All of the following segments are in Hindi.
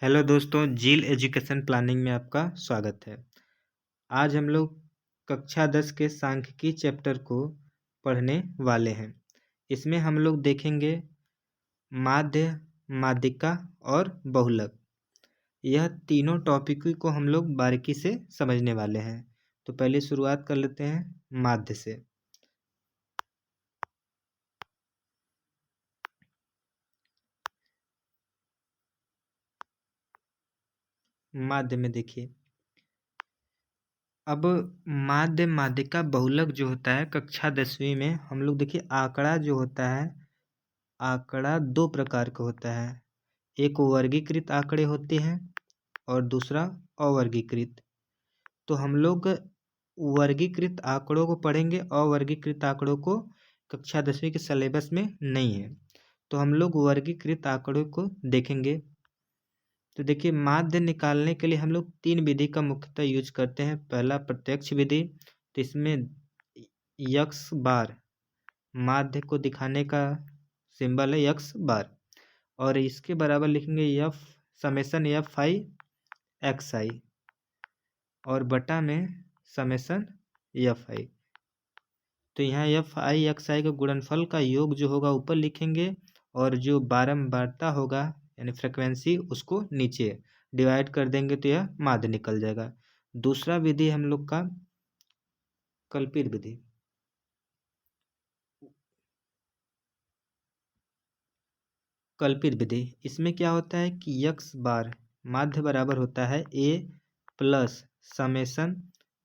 हेलो दोस्तों, जील एजुकेशन प्लानिंग में आपका स्वागत है। आज हम लोग कक्षा 10 के सांख्यिकी चैप्टर को पढ़ने वाले हैं। इसमें हम लोग देखेंगे माध्य, माध्यिका और बहुलक। यह तीनों टॉपिक को हम लोग बारीकी से समझने वाले हैं। तो पहले शुरुआत कर लेते हैं माध्य से। माध्य में देखिए, अब माध्य, माध्यिका, बहुलक जो होता है कक्षा 10वीं में हम लोग देखिए आंकड़ा जो होता है, आंकड़ा दो प्रकार का होता है। एक वर्गीकृत आंकड़े होते हैं और दूसरा अवर्गीकृत। तो हम लोग वर्गीकृत आंकड़ों को पढ़ेंगे, अवर्गीकृत आंकड़ों को कक्षा 10वीं के सिलेबस में नहीं है। तो हम लोग वर्गीकृत आंकड़ों को देखेंगे। तो देखिए, माध्य निकालने के लिए हम लोग तीन विधि का मुख्यतः यूज करते हैं। पहला प्रत्यक्ष विधि, तो इसमें यक्स बार माध्य को दिखाने का सिंबल है यक्स बार, और इसके बराबर लिखेंगे F summation F I X I और बटा में समेसन एफ आई। तो यहाँ एफ आई एक्स आई का गुणनफल का योग जो होगा ऊपर लिखेंगे और जो बारंबारता होगा यानी फ्रिक्वेंसी उसको नीचे डिवाइड कर देंगे, तो यह माध्य निकल जाएगा। दूसरा विधि हम लोग का कल्पित विधि। कल्पित विधि, इसमें क्या होता है कि यक्स बार माध्य बराबर होता है A plus summation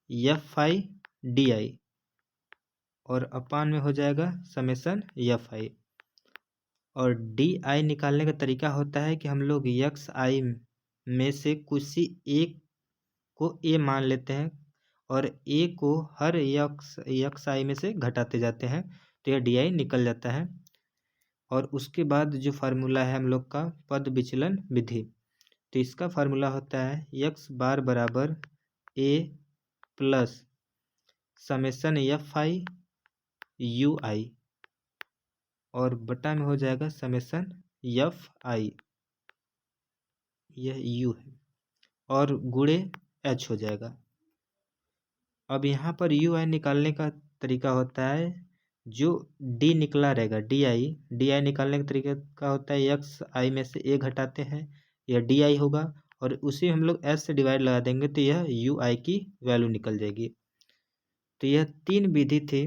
F I D I और अपान में हो जाएगा समेसन एफ आई। और डी आई निकालने का तरीका होता है कि हम लोग यक्स आई में से किसी एक को ए मान लेते हैं और ए को हर यक्स आई में से घटाते जाते हैं, तो यह डी आई निकल जाता है। और उसके बाद जो फार्मूला है हम लोग का पद विचलन विधि, तो इसका फार्मूला होता है यक्स बार बराबर A plus summation F I U I और बटा में हो जाएगा समेसन एफ आई, यह यू है, और गुणे एच हो जाएगा। अब यहाँ पर यू आई निकालने का तरीका होता है, जो डी निकला रहेगा डी आई निकालने का तरीका का होता है यक्स आई में से ए घटाते हैं, यह डी आई होगा, और उसी हम लोग एस से डिवाइड लगा देंगे तो यह यू आई की वैल्यू निकल जाएगी। तो यह तीन विधि थे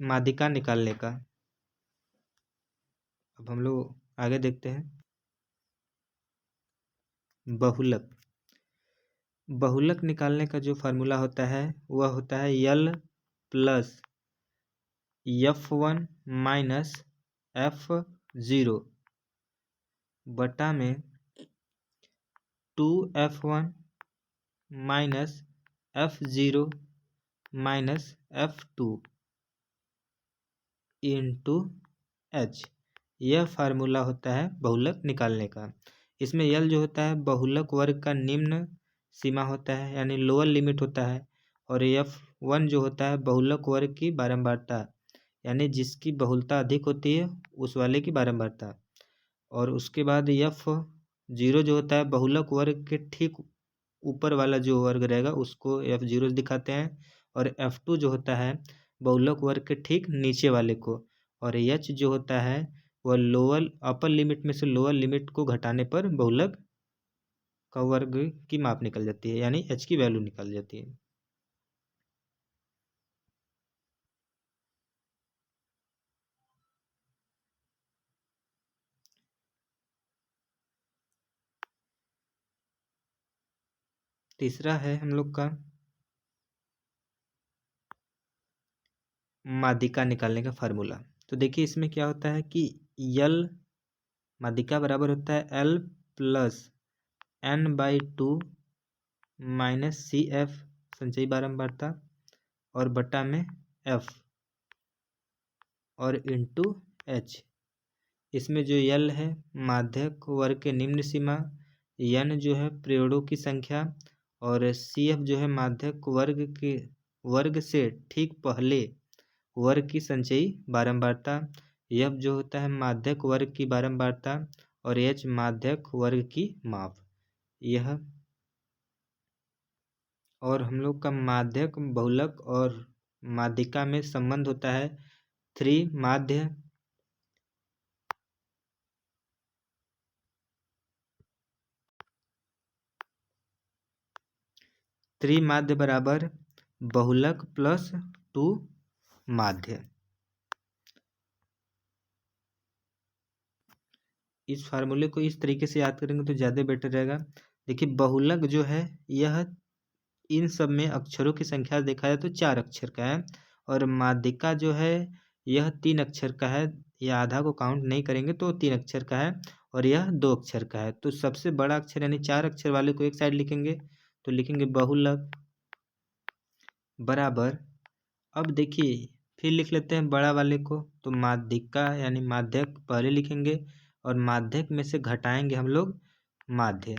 माध्यिका निकालने का। अब हम लोग आगे देखते हैं बहुलक। बहुलक निकालने का जो फार्मूला होता है वह होता है L plus F one minus F zero बटा में two F one minus F zero minus F two into H. यह फार्मूला होता है बहुलक निकालने का। इसमें यल जो होता है बहुलक वर्ग का निम्न सीमा होता है यानी लोअर लिमिट होता है, और एफ वन जो होता है बहुलक वर्ग की बारंबारता यानी जिसकी बहुलता अधिक होती है उस वाले की बारंबारता। और उसके बाद एफ जीरो जो होता है बहुलक वर्ग के ठीक ऊपर वाला जो वर्ग रहेगा उसको एफ जीरो दिखाते हैं, और एफ टू जो होता है बहुलक वर्ग के ठीक नीचे वाले को, और एच जो होता है वह लोअर अपर लिमिट में से लोअर लिमिट को घटाने पर बहुलक का वर्ग की माप निकल जाती है यानी एच की वैल्यू निकल जाती है। तीसरा है हम लोग का माध्यिका निकालने का फार्मूला। तो देखिए इसमें क्या होता है कि यल माध्यिका बराबर होता है L plus N by two minus C F संचयी बारंबारता और बटा में एफ और इंटू एच। इसमें जो यल है माध्यक वर्ग के निम्न सीमा, एन जो है पीरियडों की संख्या, और सी एफ जो है माध्यक वर्ग से ठीक पहले वर्ग की संचयी बारंबारता, एफ जो होता है माध्यक वर्ग की बारंबारता, और h माध्यक वर्ग की माप। यह और हम लोग का माध्यक बहुलक और माध्यिका में संबंध होता है 3 माध्य त्रिमाध्य बराबर बहुलक प्लस 2 माध्य। इस फार्मूले को इस तरीके से याद करेंगे तो ज़्यादा बेटर रहेगा। देखिए बहुलक जो है यह इन सब में अक्षरों की संख्या देखा जाए तो 4 अक्षर का है, और माध्यिका जो है यह 3 अक्षर का है। यह आधा को काउंट नहीं करेंगे तो 3 अक्षर का है, और यह 2 अक्षर का है। तो सबसे बड़ा अक्षर यानी 4 अक्षर वाले को एक साइड लिखेंगे, तो लिखेंगे बहुलक बराबर। अब देखिए फिर लिख लेते हैं बड़ा वाले को, तो माध्यिका यानी माध्यक पहले लिखेंगे, और माध्यक में से घटाएंगे हम लोग माध्य।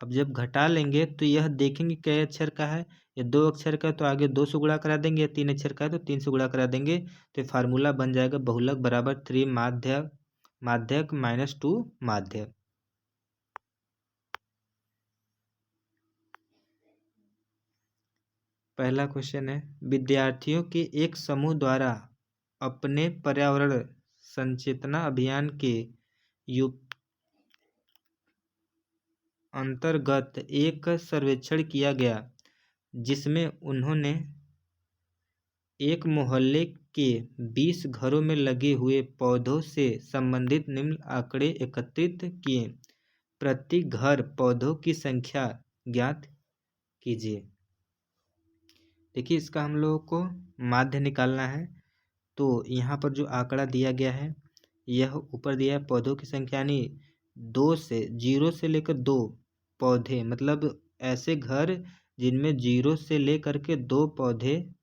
अब जब घटा लेंगे तो यह देखेंगे कई अक्षर का है। ये 2 अक्षर का तो आगे 2 से गुणा करा देंगे, या 3 अक्षर का है तो 3 से गुणा करा देंगे। तो फार्मूला बन जाएगा बहुलक बराबर 3 माध्यक माइनस 2 माध्य। पहला क्वेश्चन है, विद्यार्थियों के एक समूह द्वारा अपने पर्यावरण संचेतना अभियान के अंतर्गत एक सर्वेक्षण किया गया, जिसमें उन्होंने एक मोहल्ले के 20 घरों में लगे हुए पौधों से संबंधित निम्न आंकड़े एकत्रित किए। प्रति घर पौधों की संख्या ज्ञात कीजिए। देखिए इसका हम लोगों को माध्य निकालना है। तो यहाँ पर जो आंकड़ा दिया गया है यह ऊपर दिया है पौधों की संख्या, यानी 0 से लेकर 2 पौधे, मतलब ऐसे घर जिनमें 0 से लेकर के 2 पौधे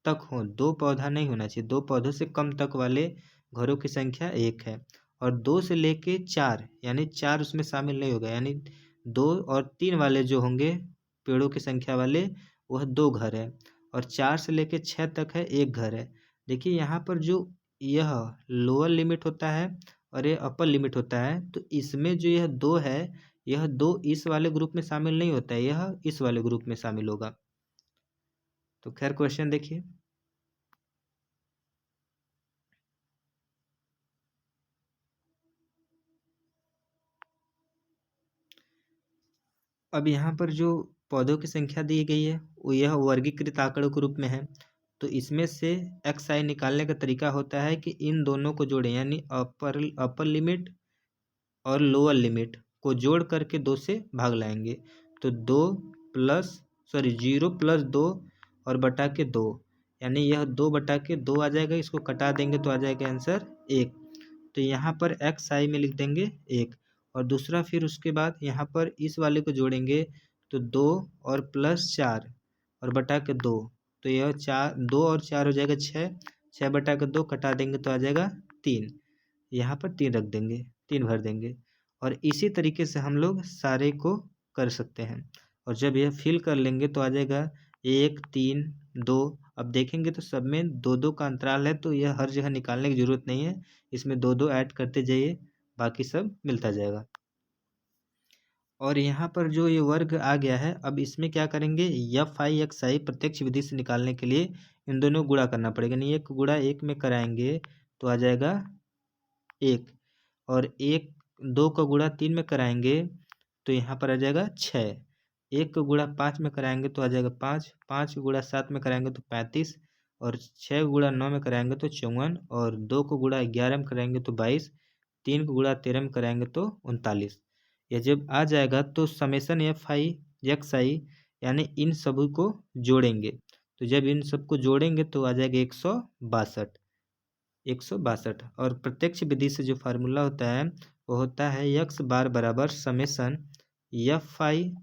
तक हों। 2 पौधा नहीं होना चाहिए, 2 पौधों से कम तक वाले घरों की संख्या 1 है। और 2 से लेके 4 यानी 4 उसमें शामिल नहीं होगा, यानी 2 और 3 वाले जो होंगे पेड़ों की संख्या वाले वह 2 घर है। और 4 से लेके 6 तक है 1 घर है। देखिए यहाँ पर जो यह लोअर लिमिट होता है और ये अपर लिमिट होता है, तो इसमें जो यह 2 है यह 2 इस वाले ग्रुप में शामिल नहीं होता है, यह इस वाले ग्रुप में शामिल होगा। तो खैर क्वेश्चन देखिए, अब यहाँ पर जो पौधों की संख्या दी गई है वो यह वर्गीकृत आंकड़ों के रूप में है। तो इसमें से xi निकालने का तरीका होता है कि इन दोनों को जोड़ें, यानी अपर लिमिट और लोअर लिमिट को जोड़ करके 2 से भाग लाएंगे। तो 0 प्लस 2 और बटा के 2, यानी यह 2 बटा के 2 आ जाएगा। इसको कटा देंगे तो आ जाएगा आंसर 1। तो यहाँ पर xi में लिख देंगे 1, और दूसरा फिर उसके बाद यहाँ पर इस वाले को जोड़ेंगे तो 2 और प्लस 4 और बटा के 2, तो यह 2 और 4 हो जाएगा 6 बटा के 2 कटा देंगे तो आ जाएगा 3। यहाँ पर 3 रख देंगे, 3 भर देंगे, और इसी तरीके से हम लोग सारे को कर सकते हैं। और जब यह फिल कर लेंगे तो आ जाएगा 1 3 2। अब देखेंगे तो सब में 2 का अंतराल है, तो यह हर जगह निकालने की ज़रूरत नहीं है, इसमें 2 ऐड करते जाइए, बाकी सब मिलता जाएगा। और यहाँ पर जो ये वर्ग आ गया है, अब इसमें क्या करेंगे, FI प्रत्यक्ष विधि से निकालने के लिए इन दोनों को गुणा करना पड़ेगा। नहीं, 1 गुणा 1 में कराएंगे तो आ जाएगा 1, और 2 का गुणा 3 में कराएंगे तो यहाँ पर आ जाएगा 6। 1 का गुणा 5 में कराएंगे तो आ जाएगा 5। 5 का गुणा 7 में कराएंगे तो 35, और 6 का गुणा 9 में कराएंगे तो 54, और 2 को गुणा 11 में कराएंगे तो 22, 3 को गुणा 13 में कराएंगे तो 39। यह जब आ जाएगा तो समेसन FI यानी इन सभी को जोड़ेंगे। तो जब इन सबको जोड़ेंगे तो आ जाएगा 162। और प्रत्यक्ष विधि से जो फार्मूला होता है वो होता है x बार बराबर समेसन FI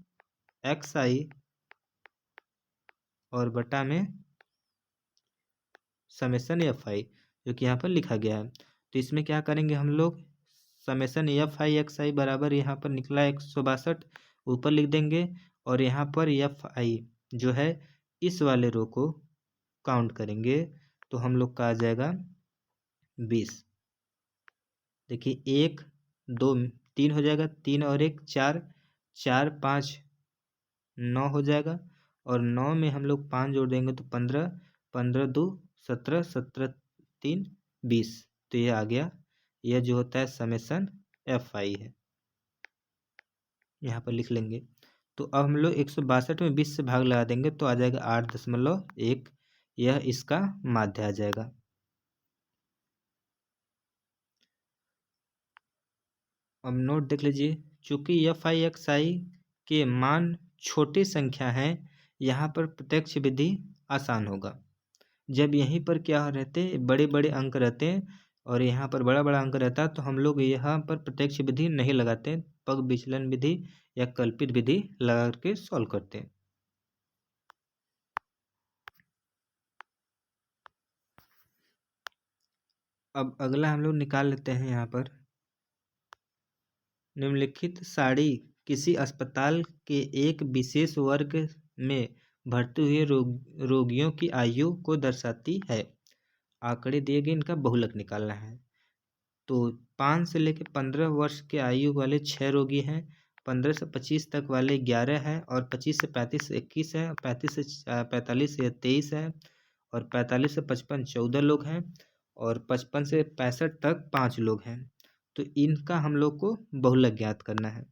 और बटा में समेसन FI, जो कि यहाँ पर लिखा गया है। तो इसमें क्या करेंगे हम लोग, समेसन FI बराबर यहाँ पर निकला 162, ऊपर लिख देंगे, और यहाँ पर FI जो है इस वाले रो को काउंट करेंगे तो हम लोग का आ जाएगा 20। देखिए 1 2 3 हो जाएगा, 3 और 1 4, 4 5 9 हो जाएगा, और 9 में हम लोग 5 जोड़ देंगे तो 15, 15 2 17, 17 3 20। तो ये आ गया, यह जो होता है समेसन FI है, यहाँ पर लिख लेंगे। तो अब हम लोग 162 में 20 से भाग लगा देंगे तो आ जाएगा 8.1, यह इसका माध्य आ जाएगा। अब नोट देख लीजिए, चूंकि FI के मान छोटी संख्या हैं, यहाँ पर प्रत्यक्ष विधि आसान होगा। जब यहीं पर क्या रहते, बड़े बड़े अंक रहते हैं और यहाँ पर बड़ा बड़ा अंक रहता है, तो हम लोग यहाँ पर प्रत्यक्ष विधि नहीं लगाते, पग विचलन विधि या कल्पित विधि लगा के सॉल्व करते हैं। अब अगला हम लोग निकाल लेते हैं यहाँ पर, निम्नलिखित सारणी किसी अस्पताल के एक विशेष वर्ग में भर्ती हुए रोगियों की आयु को दर्शाती है। आंकड़े दिए गए, इनका बहुलक निकालना है। तो 5 से लेकर 15 वर्ष के आयु वाले 6 रोगी हैं, 15 से 25 तक वाले 11 हैं, और 25 से 35 21 है, 35 से 45 या 23 है, और 45 से 55 14 लोग हैं, और 55 से 65 तक 5 लोग हैं। तो इनका हम लोग को बहुलक ज्ञात करना है।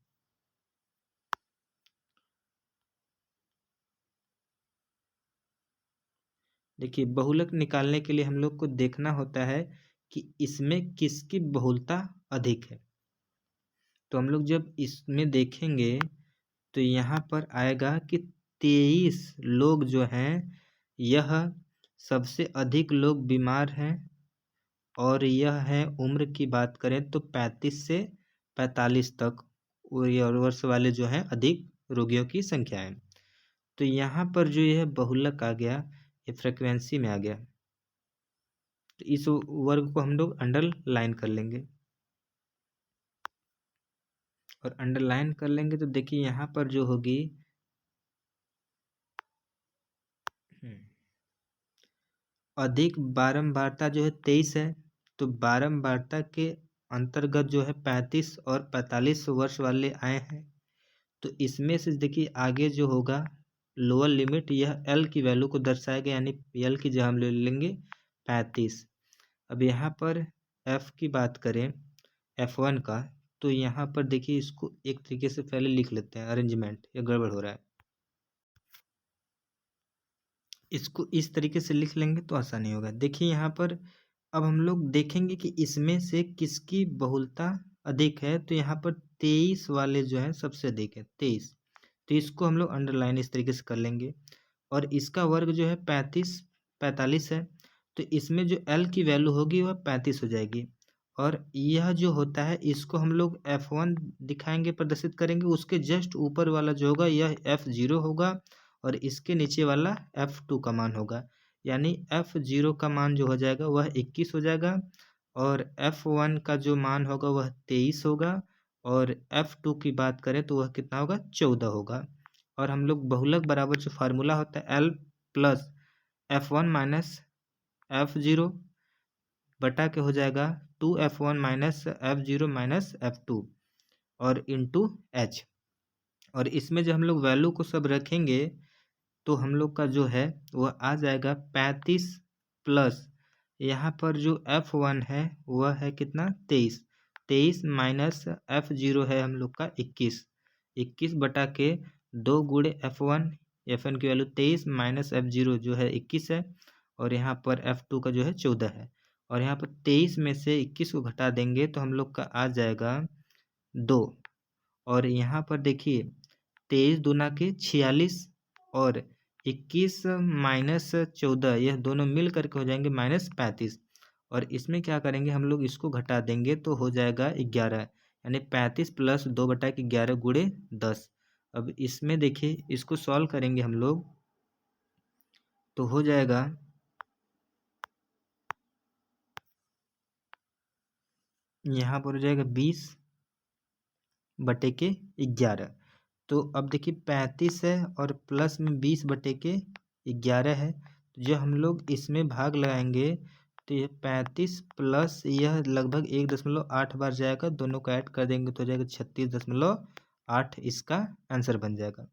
देखिए, बहुलक निकालने के लिए हम लोग को देखना होता है कि इसमें किसकी बहुलता अधिक है। तो हम लोग जब इसमें देखेंगे तो यहाँ पर आएगा कि 23 लोग जो हैं, यह सबसे अधिक लोग बीमार हैं, और यह है उम्र की बात करें तो 35 से 45 तक वर्ष वाले जो हैं अधिक रोगियों की संख्या है। तो यहाँ पर जो यह बहुलक आ गया, ये फ्रीक्वेंसी में आ गया। तो इस वर्ग को हम लोग अंडरलाइन कर लेंगे, और अंडरलाइन कर लेंगे तो देखिए यहाँ पर जो होगी, अधिक बारंबारता जो है 23 है, तो बारंबारता के अंतर्गत जो है 35 और 45 वर्ष वाले आए हैं। तो इसमें से देखिए आगे जो होगा लोअर लिमिट, यह L की वैल्यू को दर्शाएगा, यानी L की जगह हम ले लेंगे 35। अब यहाँ पर F की बात करें, F1 का, तो यहाँ पर देखिए इसको एक तरीके से पहले लिख लेते हैं, अरेंजमेंट या गड़बड़ हो रहा है, इसको इस तरीके से लिख लेंगे तो आसानी होगा। देखिए यहाँ पर अब हम लोग देखेंगे कि इसमें से किसकी बहुलता अधिक है। तो यहाँ पर 23 वाले जो है सबसे अधिक है, 23। तो इसको हम लोग अंडरलाइन इस तरीके से कर लेंगे, और इसका वर्ग जो है 35 45 है, तो इसमें जो L की वैल्यू होगी वह 35 हो जाएगी। और यह जो होता है इसको हम लोग F1 दिखाएंगे, प्रदर्शित करेंगे, उसके जस्ट ऊपर वाला जो होगा यह F0 होगा, और इसके नीचे वाला F2 का मान होगा, यानी F0 का मान जो हो जाएगा वह 21 हो जाएगा, और F1 का जो मान होगा वह 23 होगा, और F2 की बात करें तो वह कितना होगा, 14 होगा। और हम लोग बहुलक बराबर जो फार्मूला होता है L plus F1 minus F0 बटा के हो जाएगा 2F1 minus F0 minus F2 और इंटू H। और इसमें जो हम लोग वैल्यू को सब रखेंगे तो हम लोग का जो है वह आ जाएगा 35 प्लस यहाँ पर जो F1 है वह है कितना, 23। 23 माइनस F0 है हम लोग का 21। 21 बटा के 2 गुणे F1, F1 की वैल्यू 23 माइनस F0 जो है 21 है, और यहाँ पर F2 का जो है 14 है। और यहाँ पर 23 में से 21 को घटा देंगे तो हम लोग का आ जाएगा 2। और यहाँ पर देखिए 23 दूना के 46, और 21 माइनस 14 यह दोनों मिल करके हो जाएंगे माइनस 35। और इसमें क्या करेंगे हम लोग, इसको घटा देंगे तो हो जाएगा 11, यानी 35 प्लस 2 बटा के 11 गुणे 10। अब इसमें देखिए इसको सॉल्व करेंगे हम लोग तो हो जाएगा, यहाँ पर हो जाएगा 20 बटे के 11। तो अब देखिए 35 है और प्लस में 20 बटे के 11 है, तो जो हम लोग इसमें भाग लगाएंगे तो यह 35 प्लस यह लगभग 1.8 बार जाएगा, दोनों को ऐड कर देंगे तो हो जाएगा 36.8, इसका आंसर बन जाएगा।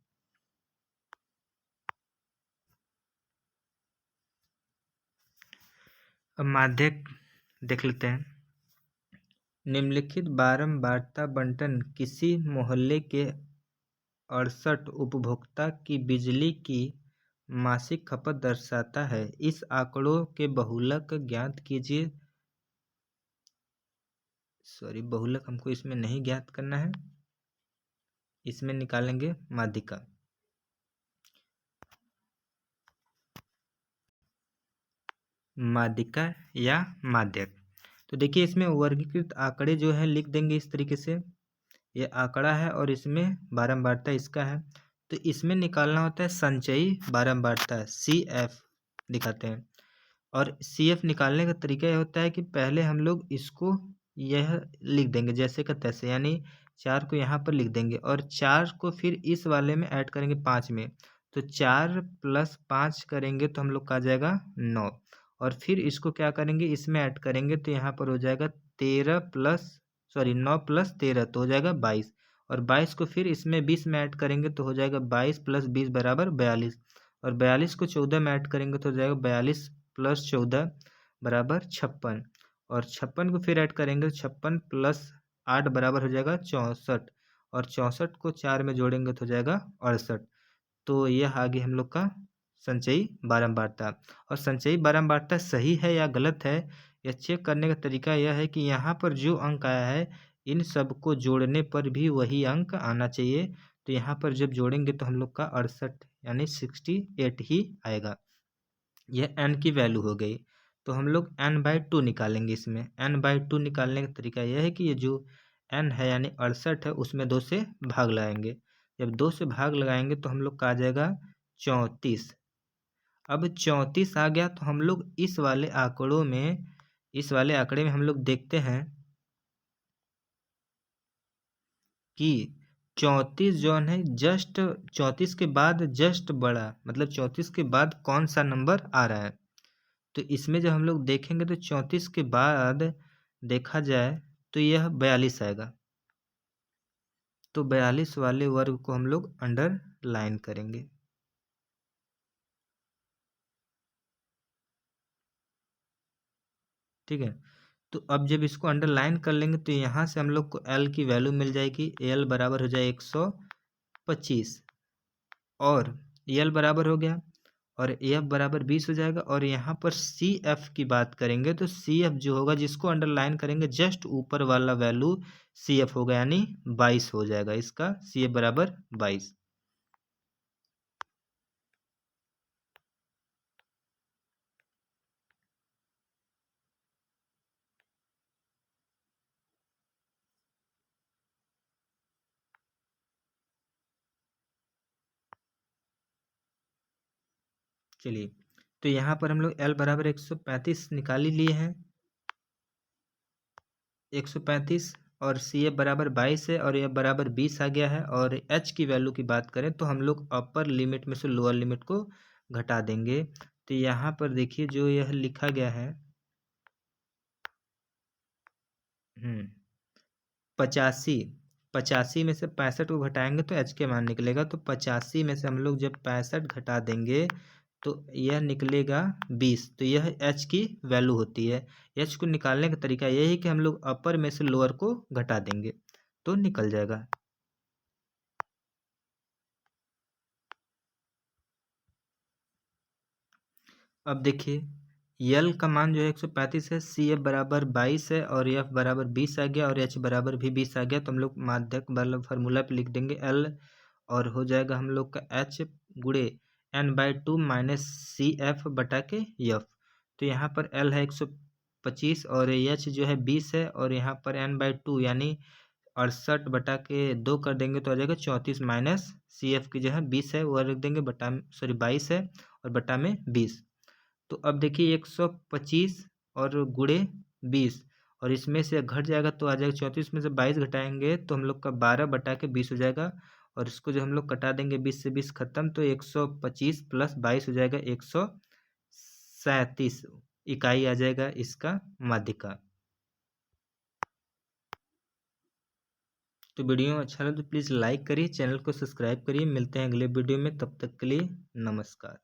अब माध्यक देख लेते हैं। निम्नलिखित बारंबारता बंटन किसी मोहल्ले के 68 उपभोक्ता की बिजली की मासिक खपत दर्शाता है। इस आंकड़ों के बहुलक ज्ञात कीजिए। बहुलक हमको इसमें नहीं ज्ञात करना है, इसमें निकालेंगे माध्यिका। माध्यिका या माध्यक। तो देखिए इसमें वर्गीकृत आंकड़े जो है लिख देंगे इस तरीके से। ये आंकड़ा है और इसमें बारंबारता इसका है, तो इसमें निकालना होता है संचयी बारंबारता, CF दिखाते हैं। और CF निकालने का तरीका यह होता है कि पहले हम लोग इसको यह लिख देंगे जैसे का तैसे, यानी 4 को यहाँ पर लिख देंगे और 4 को फिर इस वाले में ऐड करेंगे 5 में, तो 4 + 5 करेंगे तो हम लोग का आ जाएगा 9, और फिर इसको क्या करेंगे इसमें ऐड करेंगे तो यहाँ पर हो जाएगा 9 + 13 तो हो जाएगा 22, और 22 को फिर इसमें 20 में ऐड करेंगे तो हो जाएगा 22 + 20 = 42, और 42 को 14 में ऐड करेंगे तो हो जाएगा 42 + 14 = 56, और 56 को फिर ऐड करेंगे तो 56 + 8 बराबर हो जाएगा 64, और 64 को 4 में जोड़ेंगे तो हो जाएगा 68। तो यह आगे हम लोग का संचयी बारंबारता। और संचयी बारंबारता सही है या गलत है यह चेक करने का तरीका यह है कि यहाँ पर जो अंक आया है इन सब को जोड़ने पर भी वही अंक आना चाहिए। तो यहाँ पर जब जोड़ेंगे तो हम लोग का 68 यानी 68 ही आएगा। यह n की वैल्यू हो गई, तो हम लोग n/2 निकालेंगे। इसमें n/2 निकालने का तरीका यह है कि ये जो n है यानी 68 है उसमें 2 से भाग लगाएंगे। जब 2 से भाग लगाएंगे तो हम लोग का आ जाएगा 34। अब 34 आ गया तो हम लोग इस वाले आंकड़े में हम लोग देखते हैं कि 34 जो है जस्ट 34 के बाद जस्ट बड़ा, मतलब 34 के बाद कौन सा नंबर आ रहा है। तो इसमें जब हम लोग देखेंगे तो 34 के बाद देखा जाए तो यह 42 आएगा। तो 42 वाले वर्ग को हम लोग अंडरलाइन करेंगे। ठीक है, तो अब जब इसको अंडरलाइन कर लेंगे तो यहाँ से हम लोग को L की वैल्यू मिल जाएगी। L बराबर हो जाए 125, और L बराबर हो गया, और F बराबर 20 हो जाएगा। और यहाँ पर CF की बात करेंगे तो CF जो होगा जिसको अंडरलाइन करेंगे जस्ट ऊपर वाला वैल्यू CF होगा, यानी 22 हो जाएगा। इसका CF बराबर 22। चलिए, तो यहाँ पर हम लोग L बराबर 135 निकाल ही लिए हैं, 135, और CF बराबर 22 है और F बराबर 20 आ गया है। और H की वैल्यू की बात करें तो हम लोग अपर लिमिट में से लोअर लिमिट को घटा देंगे। तो यहाँ पर देखिए जो यह लिखा गया है 85 में से 65 को घटाएंगे तो H के मान निकलेगा। तो 85 में से हम लोग जब 65 घटा देंगे तो यह निकलेगा 20, तो यह H की वैल्यू होती है। H को निकालने का तरीका यही है कि हम लोग अपर में से लोअर को घटा देंगे तो निकल जाएगा। अब देखिए L का मान जो है 135 है, CF बराबर 22 है और F बराबर 20 आ गया, और H बराबर भी 20 आ गया। तो हम लोग माध्यक वाला फार्मूला पे लिख देंगे L, और हो जाएगा हम लोग का H गुणे n/2 माइनस CF बटा के F। तो यहाँ पर L है 125 और H जो है 20 है, और यहाँ पर n/2 यानी 68 बटा के 2 कर देंगे तो आ जाएगा 34, माइनस CF की जो है 20 है वो रख देंगे, 22 है और बटा में 20। तो अब देखिए 125 और गुणे 20, और इसमें से घट जाएगा तो आ जाएगा 34 में से 22 घटाएंगे तो हम लोग का 12 बटा के 20 हो जाएगा। और इसको जो हम लोग कटा देंगे 20 से 20 खत्म, तो 125 + 22 हो जाएगा 137। इकाई आ जाएगा इसका माध्यिका। तो वीडियो अच्छा लगे तो प्लीज़ लाइक करिए, चैनल को सब्सक्राइब करिए। मिलते हैं अगले वीडियो में, तब तक के लिए नमस्कार।